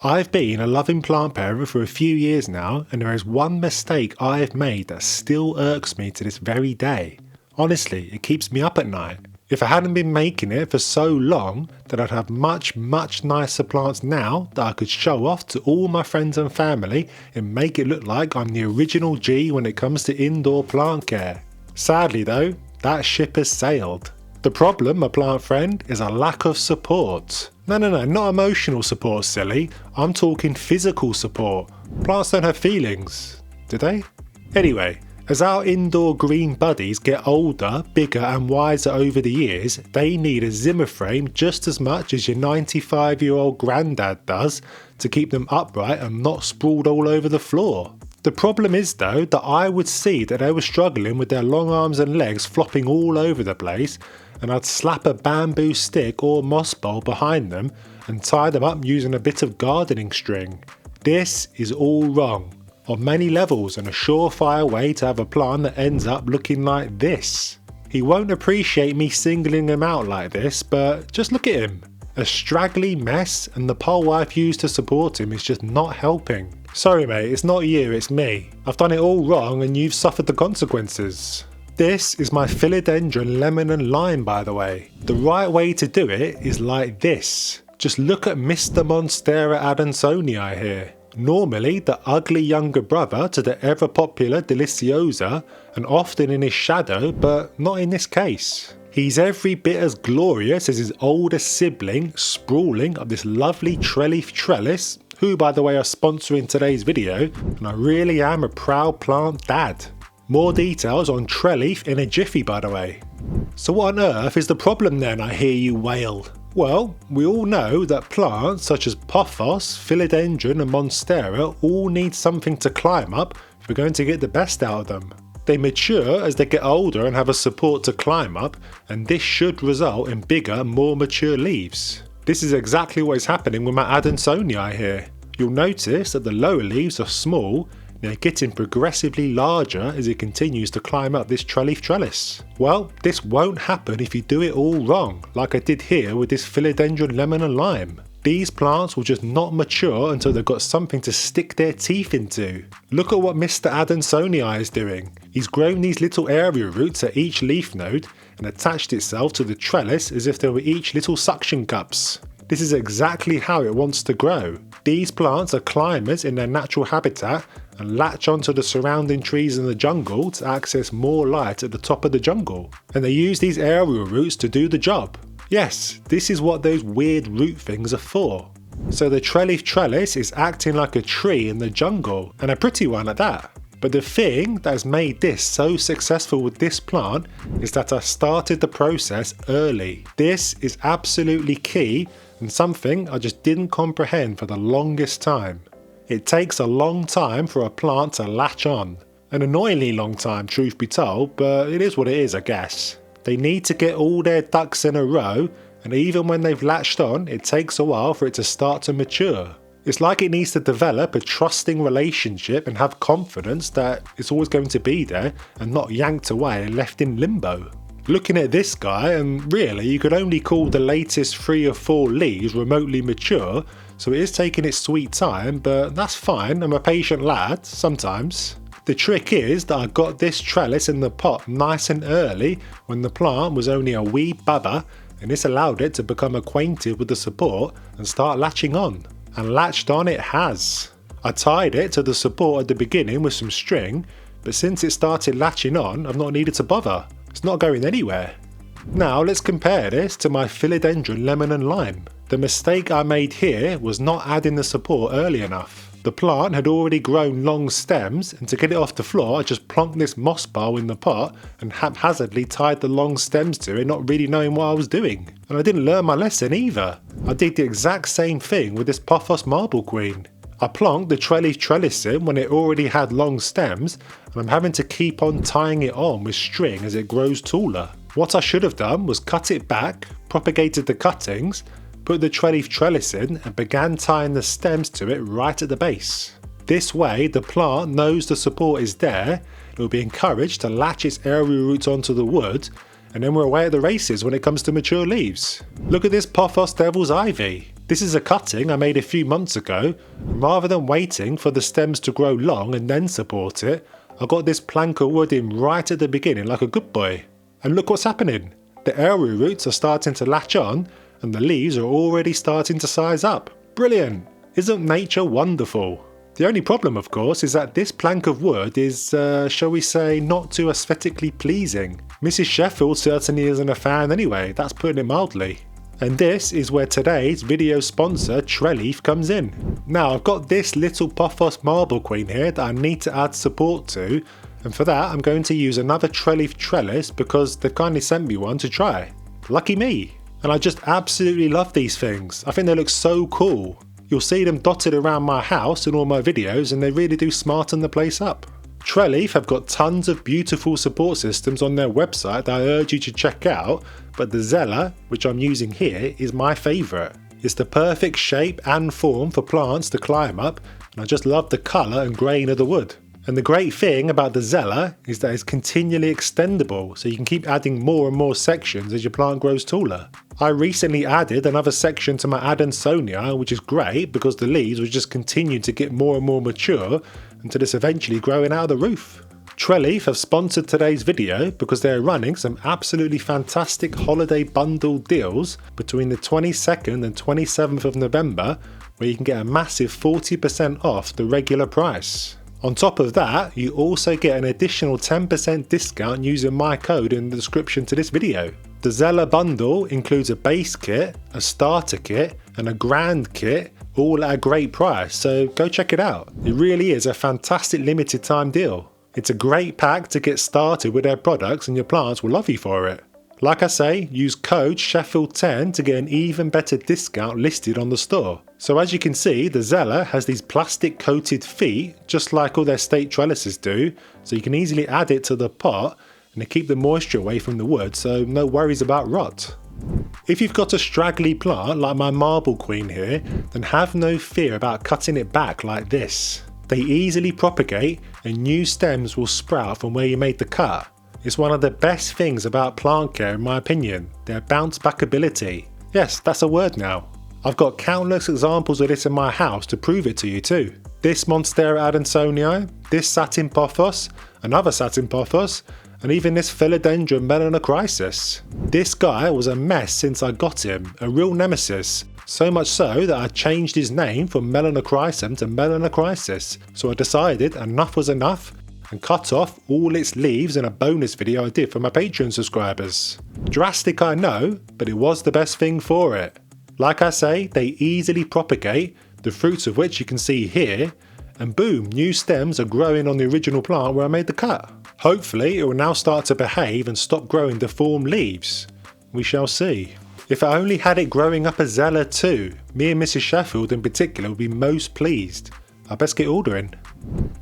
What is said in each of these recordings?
I've been a loving plant parent for a few years now, and there is one mistake I've made that still irks me to this very day. Honestly, it keeps me up at night. If I hadn't been making it for so long, then I'd have much nicer plants now that I could show off to all my friends and family and make it look like I'm the original G when it comes to indoor plant care. Sadly though, that ship has sailed. The problem, my plant friend, is a lack of support. No, not emotional support, silly. I'm talking physical support. Plants don't have feelings, do they? Anyway, as our indoor green buddies get older, bigger and wiser over the years, they need a Zimmer frame just as much as your 95-year-old granddad does to keep them upright and not sprawled all over the floor. The problem is though that I would see that they were struggling with their long arms and legs flopping all over the place, and I'd slap a bamboo stick or moss bowl behind them and tie them up using a bit of gardening string. This is all wrong, on many levels, and a surefire way to have a plant that ends up looking like this. He won't appreciate me singling him out like this, but just look at him. A straggly mess, and the pole I've used to support him is just not helping. Sorry mate, it's not you, it's me. I've done it all wrong and you've suffered the consequences. This is my philodendron lemon and lime, by the way. The right way to do it is like this. Just look at Mr. Monstera adansonii here. Normally the ugly younger brother to the ever popular Deliciosa, and often in his shadow, but not in this case. He's every bit as glorious as his older sibling, sprawling up this lovely treleaf trellis, who by the way are sponsoring today's video, and I really am a proud plant dad. More details on Treleaf in a jiffy, by the way. So what on earth is the problem then, I hear you wail? Well, we all know that plants such as Pothos, Philodendron and Monstera all need something to climb up if we're going to get the best out of them. They mature as they get older and have a support to climb up, and this should result in bigger, more mature leaves. This is exactly what is happening with my Adansonii here. You'll notice that the lower leaves are small, they're getting progressively larger as it continues to climb up this treleaf trellis. Well, this won't happen if you do it all wrong, like I did here with this philodendron lemon and lime. These plants will just not mature until they've got something to stick their teeth into. Look at what Mr. Adansonii is doing. He's grown these little area roots at each leaf node and attached itself to the trellis as if they were each little suction cups. This is exactly how it wants to grow. These plants are climbers in their natural habitat and latch onto the surrounding trees in the jungle to access more light at the top of the jungle. And they use these aerial roots to do the job. Yes, this is what those weird root things are for. So the treleaf trellis is acting like a tree in the jungle, and a pretty one at that. But the thing that has made this so successful with this plant is that I started the process early. This is absolutely key and something I just didn't comprehend for the longest time. It takes a long time for a plant to latch on. An annoyingly long time, truth be told, but it is what it is, I guess. They need to get all their ducks in a row, and even when they've latched on, it takes a while for it to start to mature. It's like it needs to develop a trusting relationship and have confidence that it's always going to be there and not yanked away and left in limbo. Looking at this guy, and really you could only call the latest 3 or 4 leaves remotely mature, so it is taking its sweet time, but that's fine, I'm a patient lad, sometimes. The trick is that I got this trellis in the pot nice and early when the plant was only a wee bubba, and this allowed it to become acquainted with the support and start latching on. And latched on it has. I tied it to the support at the beginning with some string, but since it started latching on, I've not needed to bother. It's not going anywhere. Now let's compare this to my philodendron lemon and lime. The mistake I made here was not adding the support early enough. The plant had already grown long stems, and to get it off the floor I just plonked this moss bowl in the pot and haphazardly tied the long stems to it, not really knowing what I was doing. And I didn't learn my lesson either. I did the exact same thing with this Pothos marble queen. I plonked the treleaf trellis in when it already had long stems, and I'm having to keep on tying it on with string as it grows taller. What I should have done was cut it back, propagated the cuttings, put the treleaf trellis in and began tying the stems to it right at the base. This way the plant knows the support is there, it will be encouraged to latch its aerial roots onto the wood, and then we're away at the races when it comes to mature leaves. Look at this Pothos Devil's Ivy. This is a cutting I made a few months ago, and rather than waiting for the stems to grow long and then support it, I got this plank of wood in right at the beginning like a good boy. And look what's happening. The arrow roots are starting to latch on and the leaves are already starting to size up. Brilliant! Isn't nature wonderful? The only problem, of course, is that this plank of wood is, shall we say, not too aesthetically pleasing. Mrs. Sheffield certainly isn't a fan anyway, that's putting it mildly. And this is where today's video sponsor Trelleaf comes in. Now I've got this little Pothos marble queen here that I need to add support to, and for that I'm going to use another Trelleaf trellis because they've kindly sent me one to try. Lucky me! And I just absolutely love these things. I think they look so cool. You'll see them dotted around my house in all my videos and they really do smarten the place up. Trelleaf have got tons of beautiful support systems on their website that I urge you to check out, but the Zella, which I'm using here, is my favourite. It's the perfect shape and form for plants to climb up, and I just love the colour and grain of the wood. And the great thing about the Zella is that it's continually extendable, so you can keep adding more and more sections as your plant grows taller. I recently added another section to my Adansonia, which is great because the leaves will just continue to get more and more mature until it's eventually growing out of the roof. Trelleaf have sponsored today's video because they're running some absolutely fantastic holiday bundle deals between the 22nd and 27th of November, where you can get a massive 40% off the regular price. On top of that, you also get an additional 10% discount using my code in the description to this video. The Zella bundle includes a base kit, a starter kit, and a grand kit, all at a great price, so go check it out. It really is a fantastic limited time deal. It's a great pack to get started with their products and your plants will love you for it. Like I say, use code Sheffield10 to get an even better discount listed on the store. So as you can see, the Zella has these plastic coated feet, just like all their state trellises do, so you can easily add it to the pot and they keep the moisture away from the wood, so no worries about rot. If you've got a straggly plant like my marble queen here, then have no fear about cutting it back like this. They easily propagate and new stems will sprout from where you made the cut. It's one of the best things about plant care in my opinion, their bounce back ability. Yes, that's a word now. I've got countless examples of this in my house to prove it to you too. This Monstera Adansonii, this Satin Pothos, another Satin Pothos, and even this Philodendron Melanochrysis. This guy was a mess since I got him, a real nemesis. So much so that I changed his name from Melanochrysum to Melanochrysis, so I decided enough was enough and cut off all its leaves in a bonus video I did for my Patreon subscribers. Drastic I know, but it was the best thing for it. Like I say, they easily propagate, the fruits of which you can see here, and boom, new stems are growing on the original plant where I made the cut. Hopefully it will now start to behave and stop growing deformed leaves. We shall see. If I only had it growing up a Zella too, me and Mrs. Sheffield in particular would be most pleased. I best get ordering.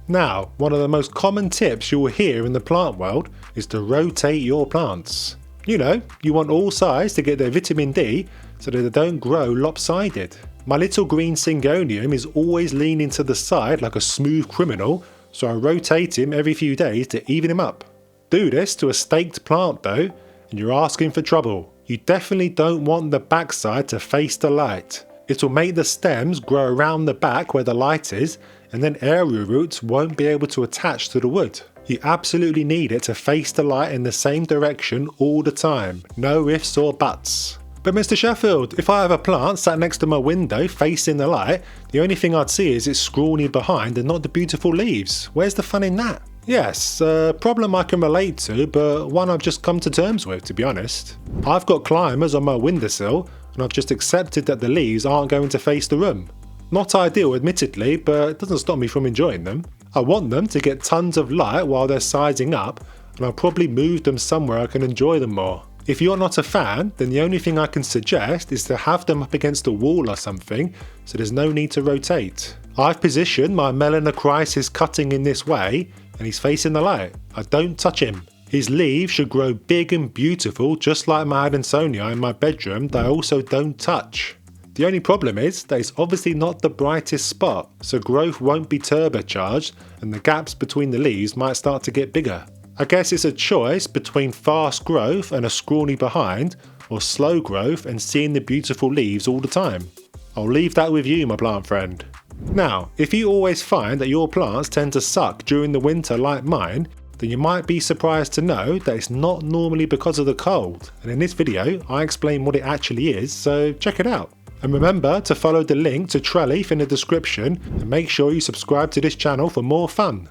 Now, one of the most common tips you will hear in the plant world is to rotate your plants. You know, you want all sides to get their vitamin D so that they don't grow lopsided. My little green Syngonium is always leaning to the side like a smooth criminal, so I rotate him every few days to even him up. Do this to a staked plant though, and you're asking for trouble. You definitely don't want the backside to face the light. It will make the stems grow around the back where the light is, and then aerial roots won't be able to attach to the wood. You absolutely need it to face the light in the same direction all the time, no ifs or buts. But Mr. Sheffield, if I have a plant sat next to my window facing the light, the only thing I'd see is its scrawny behind and not the beautiful leaves. Where's the fun in that? Yes, a problem I can relate to, but one I've just come to terms with, to be honest. I've got climbers on my windowsill, and I've just accepted that the leaves aren't going to face the room. Not ideal admittedly, but it doesn't stop me from enjoying them. I want them to get tons of light while they're sizing up, and I'll probably move them somewhere I can enjoy them more. If you're not a fan, then the only thing I can suggest is to have them up against a wall or something, so there's no need to rotate. I've positioned my Melanochrysis cutting in this way, and he's facing the light. I don't touch him. His leaves should grow big and beautiful just like my Adansonia in my bedroom that I also don't touch. The only problem is that it's obviously not the brightest spot, so growth won't be turbocharged and the gaps between the leaves might start to get bigger. I guess it's a choice between fast growth and a scrawny behind, or slow growth and seeing the beautiful leaves all the time. I'll leave that with you, my plant friend. Now, if you always find that your plants tend to suck during the winter like mine, then you might be surprised to know that it's not normally because of the cold, and in this video I explain what it actually is, so check it out. And remember to follow the link to Trelleaf in the description, and make sure you subscribe to this channel for more fun.